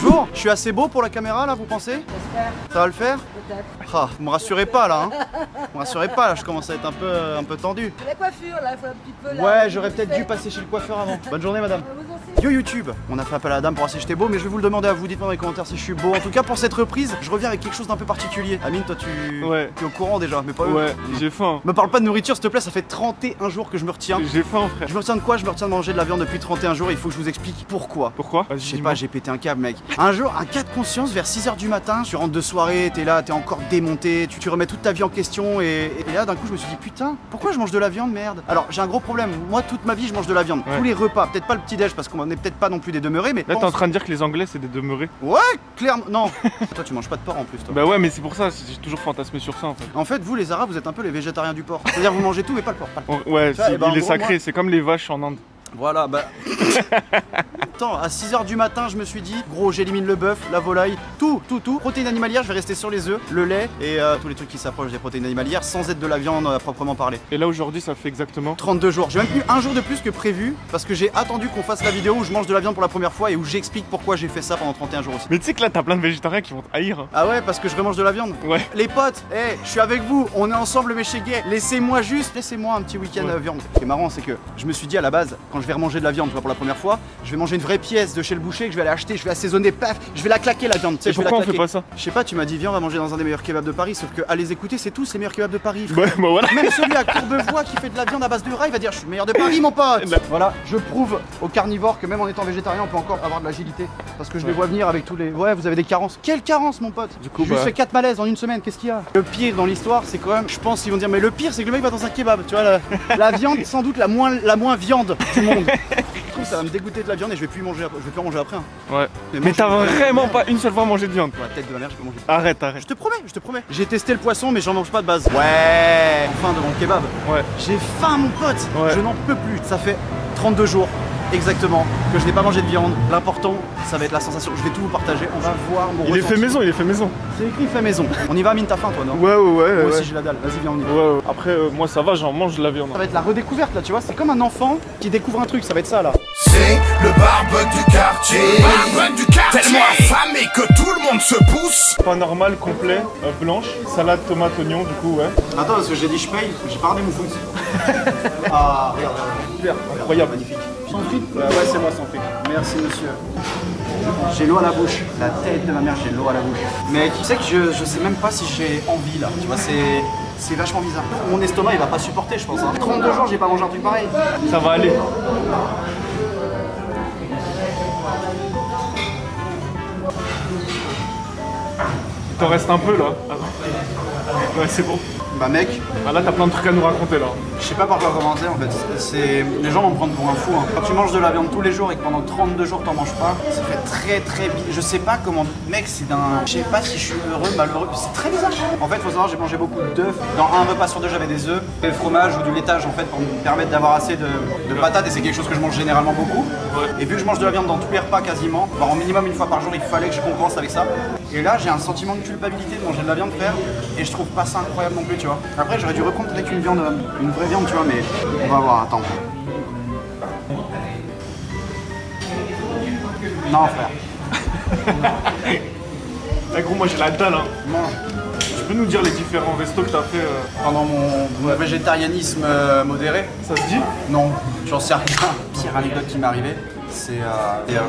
Bonjour, je suis assez beau pour la caméra là, vous pensez? J'espère. Ça va le faire? Peut-être. Ah, vous me rassurez pas là, hein. Vous me rassurez pas là, je commence à être un peu tendu. La coiffure là, il faut un petit peu là. Ouais, j'aurais peut-être dû passer chez le coiffeur avant. Bonne journée madame. Yo YouTube, on a fait appel à la dame pour voir si j'étais beau, mais je vais vous le demander à vous, dites-moi dans les commentaires si je suis beau. En tout cas pour cette reprise, je reviens avec quelque chose d'un peu particulier. Amine, toi tu es au courant déjà, mais pas eux. Ouais, j'ai faim. Me parle pas de nourriture s'il te plaît, ça fait 31 jours que je me retiens. J'ai faim frère. Je me retiens de quoi? Je me retiens de manger de la viande depuis 31 jours et il faut que je vous explique pourquoi. Pourquoi? Je sais pas, j'ai pété un câble mec. Un jour, un cas de conscience vers 6h du matin, tu rentres de soirée, t'es là, t'es encore démonté, tu remets toute ta vie en question et là d'un coup je me suis dit putain, pourquoi je mange de la viande merde? Alors j'ai un gros problème, moi toute ma vie je mange de la viande, tous les repas, peut-être pas le petit déj parce qu'on est peut-être pas non plus des demeurés, mais... Là t'es en train de dire que les Anglais c'est des demeurés? Ouais, clairement, non. Toi tu manges pas de porc en plus toi. Bah ouais mais c'est pour ça, j'ai toujours fantasmé sur ça en fait. En fait vous les Arabes vous êtes un peu les végétariens du porc, c'est-à-dire vous mangez tout mais pas le porc. Ouais, vois, il est sacré, c'est comme les vaches en Inde. Voilà, bah... Attends, à 6h du matin, je me suis dit, gros, j'élimine le bœuf, la volaille, tout. Protéines animalières, je vais rester sur les œufs, le lait et tous les trucs qui s'approchent des protéines animalières sans être de la viande à proprement parler. Et là aujourd'hui, ça fait exactement 32 jours. J'ai même eu un jour de plus que prévu parce que j'ai attendu qu'on fasse la vidéo où je mange de la viande pour la première fois et où j'explique pourquoi j'ai fait ça pendant 31 jours aussi. Mais tu sais que là, t'as plein de végétariens qui vont te haïr. Hein. Ah ouais, parce que je remange de la viande? Ouais. Les potes, je suis avec vous, on est ensemble mes chez gay. Laissez-moi un petit week-end viande. Ce qui est marrant, c'est que je me suis dit à la base, quand je vais remanger de la viande pour la première fois, je vais manger une vraie pièce de chez le boucher que je vais aller acheter, je vais assaisonner, paf, je vais la claquer la viande. Et pourquoi on fait pas ça? Je sais pas, tu m'as dit viens on va manger dans un des meilleurs kebabs de Paris, sauf que à les écouter c'est tous les meilleurs kebabs de Paris. Ouais, bah voilà. Même celui à Courbevoie qui fait de la viande à base de rail va dire je suis le meilleur de Paris mon pote. Voilà, je prouve aux carnivores que même en étant végétarien on peut encore avoir de l'agilité. Parce que je les vois venir avec tous les... Ouais vous avez des carences. Quelle carence mon pote? Du coup j'ai juste fait 4 malaises en une semaine, qu'est-ce qu'il y a? Le pire dans l'histoire c'est quand même, je pense qu'ils vont dire mais le pire c'est que le mec va dans un kebab, tu vois la viande sans doute la moins viande du monde. Ça va me dégoûter de la viande et je vais plus en manger après. Hein. Ouais. Mais t'as vraiment pas une seule fois mangé de viande. La tête de ma mère, je peux manger. Arrête. Je te promets. J'ai testé le poisson, mais j'en mange pas de base. Ouais. Enfin devant le kebab. Ouais. J'ai faim, mon pote. Ouais. Je n'en peux plus. Ça fait 32 jours. Exactement, que je n'ai pas mangé de viande. L'important, ça va être la sensation. Je vais tout vous partager. On va voir mon ressenti. Il est fait maison. C'est écrit fait maison. On y va, Amine, t'as faim, toi, non? Ouais. Moi aussi, j'ai la dalle. Vas-y, viens, on y va. Ouais. Après, moi, ça va, j'en mange de la viande. Ça va être la redécouverte, là, tu vois. C'est comme un enfant qui découvre un truc. Ça va être ça, là. C'est le barbecue du quartier. Tellement affamé que tout le monde se pousse. Pas normal, complet, blanche, salade, tomate, oignon, du coup, ouais. Attends, parce que j'ai dit je paye, j'ai pas regardé mon foot. Ah, regarde. Super, incroyable, magnifique. Sans frites? Ouais, c'est moi sans frites. Merci monsieur. J'ai l'eau à la bouche. La tête de ma mère, j'ai l'eau à la bouche. Mais tu sais que je sais même pas si j'ai envie là. Tu vois, c'est vachement bizarre. Mon estomac il va pas supporter, je pense. Hein. 32 jours, j'ai pas mangé un truc pareil. Ça va aller. Il t'en reste un peu là. Ouais, c'est bon. Bah mec, là t'as plein de trucs à nous raconter là. Je sais pas par quoi commencer en fait. Les gens vont me prendre pour un fou. Hein. Quand tu manges de la viande tous les jours et que pendant 32 jours t'en manges pas, ça fait très bizarre. Je sais pas comment. Mec, c'est d'un. Je sais pas si je suis heureux, malheureux. C'est très bizarre. En fait, faut savoir, j'ai mangé beaucoup d'œufs. Dans un repas sur deux, j'avais des œufs, des fromages ou du laitage en fait pour me permettre d'avoir assez de patates et c'est quelque chose que je mange généralement beaucoup. Ouais. Et vu que je mange de la viande dans tous les repas quasiment, voire au minimum une fois par jour, il fallait que je compense avec ça. Et là, j'ai un sentiment de culpabilité de manger de la viande frère et je trouve pas ça incroyable non plus, tu vois. Après, j'aurais dû reprendre avec une viande, une vraie viande, tu vois, mais on va voir, attends. Non, frère. Gros, moi j'ai la dalle, hein. Mange. Tu peux nous dire les différents restos que t'as fait pendant mon végétarianisme modéré? Ça se dit? Non, j'en sais rien. Pire anecdote qui m'est arrivée, c'est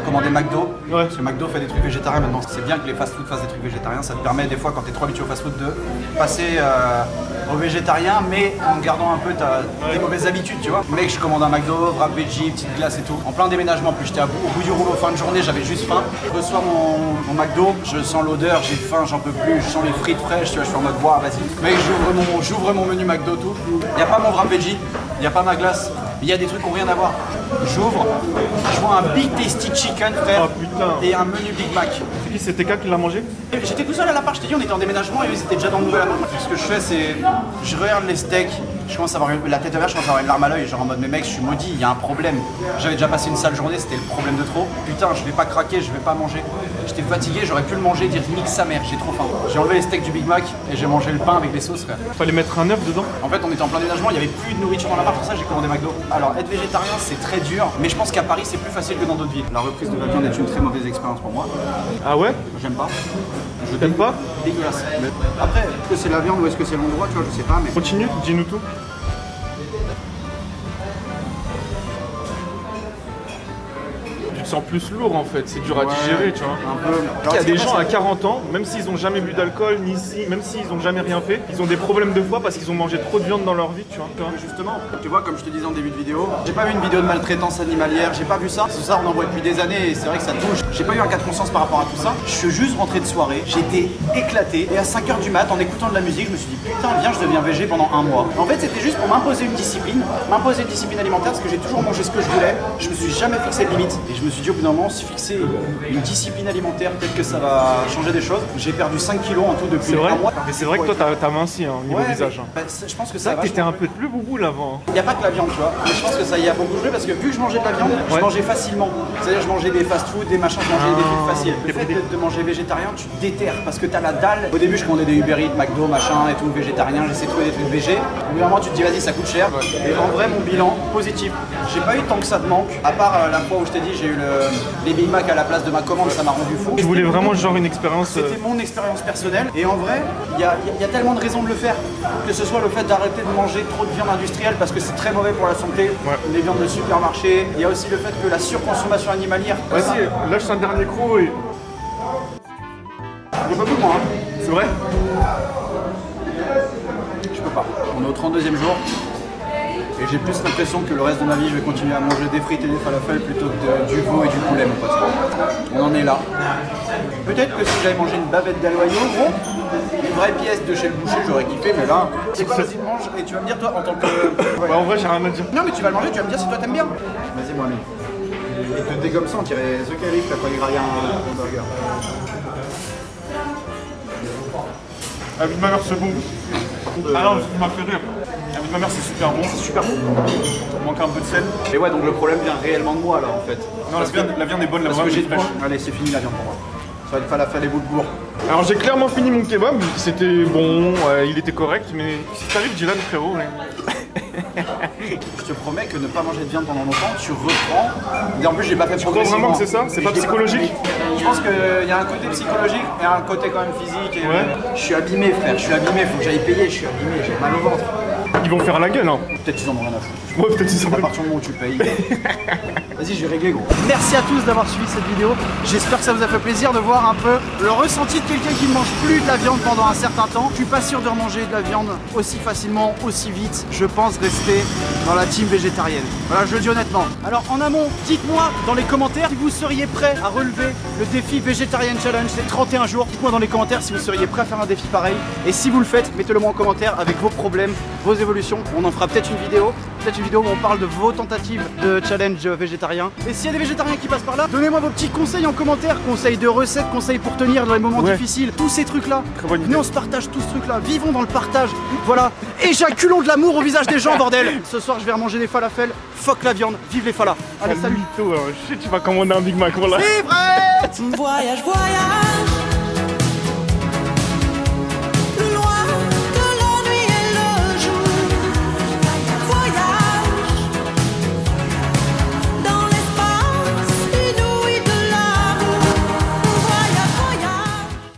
commander McDo. Ouais. Parce que McDo fait des trucs végétariens maintenant. C'est bien que les fast-food fassent des trucs végétariens. Ça te permet des fois, quand t'es trop habitué au fast-food, de passer au végétarien, mais en gardant un peu tes mauvaises habitudes, tu vois. Mec, je commande un McDo, wrap veggie, petite glace et tout. En plein déménagement, puis j'étais au bout du rouleau, fin de journée, j'avais juste faim. Je reçois mon McDo, je sens l'odeur, j'ai faim, j'en peux plus, je sens les frites fraîches, tu vois, je suis en mode bois, vas-y. Mec, j'ouvre mon menu McDo, tout. Y a pas mon wrap veggie, y a pas ma glace. Il y a des trucs qui n'ont rien à voir. J'ouvre, je vois un Big Tasty Chicken, frère, et un menu Big Mac. C'est qui? C'était qui l'a mangé? J'étais tout seul à l'appart, je t'ai dit, on était en déménagement et eux, ils étaient déjà dans le nouvel appart. Ce que je fais, c'est, je regarde les steaks, je commence à avoir la tête ouverte, je commence à avoir une larme à l'œil, genre en mode, mais mec, je suis maudit, il y a un problème. J'avais déjà passé une sale journée, c'était le problème de trop. Putain, je vais pas craquer, je vais pas manger. J'étais fatigué, j'aurais pu le manger et dire nique sa mère, j'ai trop faim. J'ai enlevé les steaks du Big Mac et j'ai mangé le pain avec les sauces, frère. Fallait mettre un œuf dedans? En fait, on était en plein déménagement, il y avait plus de nourriture dans l'appart, pour ça j'ai commandé McDo. Alors, être végétarien, c'est très dur, mais je pense qu'à Paris c'est plus facile que dans d'autres villes. La reprise de la viande est une très mauvaise expérience pour moi. Ah ouais? J'aime pas. Je t'aime pas? Dégueulasse. Après, est-ce que c'est la viande ou est-ce que c'est l'endroit, tu vois, je sais pas, mais... Continue, dis-nous tout. Tu te sens plus lourd en fait, c'est dur à digérer, tu vois. Un peu. Il y a des gens à 40 ans, même s'ils ont jamais bu d'alcool, même s'ils ont jamais rien fait, ils ont des problèmes de foie parce qu'ils ont mangé trop de viande dans leur vie, tu vois. Justement, tu vois, comme je te disais en début de vidéo, j'ai pas vu une vidéo de maltraitance animalière, j'ai pas vu ça. Tout ça, on en voit depuis des années et c'est vrai que ça touche. J'ai pas eu un cas de conscience par rapport à tout ça. Je suis juste rentré de soirée, j'étais éclaté et à 5h du mat, en écoutant de la musique, je me suis dit putain, viens, je deviens végé pendant un mois. En fait, c'était juste pour m'imposer une discipline alimentaire parce que j'ai toujours mangé ce que je voulais. Je me suis jamais fixé de limite et je me suis dit au bout d'un moment, si fixer une discipline alimentaire, peut-être que ça va changer des choses. J'ai perdu 5 kilos en tout depuis un mois. Mais c'est vrai que toi t'as minci au niveau visage. Bah, je pense que ça va. T'étais un peu plus boubou avant. Il n'y a pas que la viande, tu vois. Mais je pense que ça y a beaucoup joué parce que vu que je mangeais de la viande, je mangeais facilement. C'est-à-dire je mangeais des fast-food, des machins, je mangeais des trucs faciles. Le fait de manger végétarien, tu te déterres parce que t'as la dalle. Au début, je commandais des Uber Eats, McDo, machin et tout, végétarien. J'essaie de trouver des trucs végé. Au bout d'un moment, tu te dis vas-y, ça coûte cher. Et en vrai, mon bilan positif. J'ai pas eu tant que ça de manque. À part la fois où je t'ai dit, j'ai eu les Big Mac à la place de ma commande, ça m'a rendu fou. Je voulais vraiment genre une expérience. C'était mon expérience personnelle. Et en vrai, il y a tellement de raisons de le faire. Que ce soit le fait d'arrêter de manger trop de viande industrielle parce que c'est très mauvais pour la santé. Les viandes de supermarché. Il y a aussi le fait que la surconsommation animalière. Vas-y, lâche un dernier croc et. Je peux pas moi, hein. C'est vrai? Je peux pas. On est au 32e jour. Et j'ai plus l'impression que le reste de ma vie, je vais continuer à manger des frites et des falafels plutôt que du veau et du poulet, mon pote. On en est là. Peut-être que si j'avais mangé une bavette d'aloyau, gros, une vraie pièce de chez le boucher, j'aurais kiffé, mais là, c'est quoi, vas-y, mange, et tu vas me dire, toi, en tant que... Bah, en vrai, j'ai rien à dire. Non, mais tu vas le manger, tu vas me dire si toi t'aimes bien. Vas-y, moi, mais. Et te dégomme ça, on dirait The Caliph, là, quand il graille un burger. La vie de ma mère, c'est bon. Ah non, il m'a fait rire. La vie de ma mère, c'est super bon. C'est super bon. Il manque un peu de sel. Et ouais, donc le problème vient réellement de moi, là, en fait. Non, la viande est bonne, la parce que viande j'ai est fraîche. Allez, c'est fini la viande pour moi. Ça va être falafel et bout de bourre. Alors j'ai clairement fini mon kebab, c'était bon, il était correct, mais si t'arrives Dylan frérot, Je te promets que ne pas manger de viande pendant longtemps, tu reprends. Et en plus j'ai pas fait progressivement. Tu crois vraiment que c'est ça? C'est pas psychologique? Je pense qu'il y a un côté psychologique et un côté quand même physique. Et je suis abîmé frère, je suis abîmé, faut que j'aille payer, je suis abîmé, j'ai mal au ventre. Ils vont faire la gueule hein. Peut-être qu'ils en ont rien à foutre. Ouais, peut-être ils en ont à partir du moment où tu payes. Vas-y, je vais régler gros. Merci à tous d'avoir suivi cette vidéo. J'espère que ça vous a fait plaisir de voir un peu le ressenti de quelqu'un qui ne mange plus de la viande pendant un certain temps. Je suis pas sûr de remanger de la viande aussi facilement, aussi vite. Je pense rester dans la team végétarienne. Voilà, je le dis honnêtement. Alors en amont, dites-moi dans les commentaires si vous seriez prêt à relever le défi Vegetarian Challenge. C'est 31 jours. Dites-moi dans les commentaires si vous seriez prêt à faire un défi pareil. Et si vous le faites, mettez-le moi en commentaire avec vos problèmes, vos évolutions. On en fera peut-être une vidéo où on parle de vos tentatives de challenge végétarien. Et s'il y a des végétariens qui passent par là, donnez-moi vos petits conseils en commentaire, conseils de recettes, conseils pour tenir dans les moments difficiles, tous ces trucs là. Venez, on se partage tout ce truc là, vivons dans le partage. Voilà, éjaculons de l'amour au visage des gens, bordel. Ce soir je vais remanger des falafels, fuck la viande, vive les falas. Allez, salut. Je sais, tu vas commander un Big Mac, voilà. C'est vrai. Voyage, voyage.